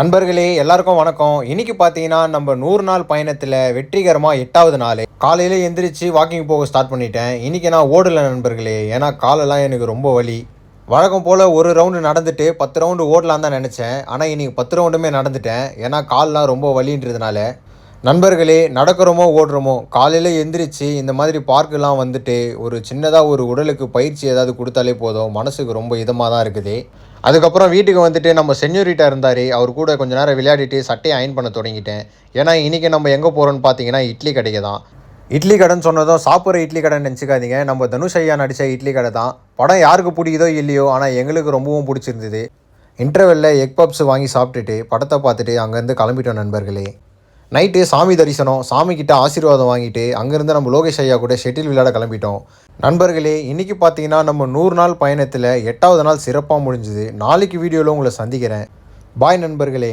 நண்பர்களே எல்லாருக்கும் வணக்கம். இன்னைக்கு பார்த்தீங்கன்னா நம்ம 100 நாள் பயணத்தில் வெற்றிகரமாக 8வது நாள். காலையில் எந்திரிச்சு வாக்கிங் போக ஸ்டார்ட் பண்ணிட்டேன். இன்னைக்கு நான் ஓடலை நண்பர்களே, ஏன்னா காலெல்லாம் எனக்கு ரொம்ப வலி. வழக்கம் போல் ஒரு ரவுண்டு நடந்துட்டு 10 ரவுண்டு ஓடலான்னு தான் நினச்சேன். ஆனால் இன்னைக்கு 10 ரவுண்டுமே நடந்துட்டேன், ஏன்னா கால்லாம் ரொம்ப வலின்றதுனால. நண்பர்களே, நடக்கிறோமோ ஓடுறோமோ காலையில் எந்திரிச்சு இந்த மாதிரி பார்க்கெலாம் வந்துட்டு ஒரு சின்னதாக ஒரு உடலுக்கு பயிற்சி ஏதாவது கொடுத்தாலே போதும், மனசுக்கு ரொம்ப இதமாக தான் இருக்குது. அதுக்கப்புறம் வீட்டுக்கு வந்துட்டு நம்ம சென்யூரிட்டா இருந்தார், அவர் கூட கொஞ்ச நேரம் விளையாடிட்டு சட்டையை அயன் பண்ண தொடங்கிட்டேன். ஏன்னா இன்றைக்கி நம்ம எங்கே போகிறோன்னு பார்த்தீங்கன்னா இட்லி கடைக்கு தான். இட்லி கடைன்னு சொன்னதும் சாப்பிட்ற இட்லி கடைன்னு நினச்சிக்காதீங்க, நம்ம தனுஷ் ஐயா நடித்த இட்லி கடை தான். படம் யாருக்கு பிடிக்குதோ இல்லையோ, ஆனால் எங்களுக்கு ரொம்பவும் பிடிச்சிருந்தது. இன்டர்வெல்ல எக் பப்ஸ் வாங்கி சாப்பிட்டுட்டு படத்தை பார்த்துட்டு அங்கேருந்து கிளம்பிட்டோம் நண்பர்களே. நைட்டு சாமி தரிசனம், சாமிக்கிட்ட ஆசீர்வாதம் வாங்கிட்டு அங்கேருந்து நம்ம லோகேஷ் ஐயா கூட ஷெட்டில் விளையாட கிளம்பிட்டோம். நண்பர்களே, இன்றைக்கி பார்த்தீங்கன்னா நம்ம 100 நாள் பயணத்தில் 8வது நாள் சிறப்பாக முடிஞ்சுது. நாளைக்கு வீடியோவில் உங்களை சந்திக்கிறேன். பாய் நண்பர்களே.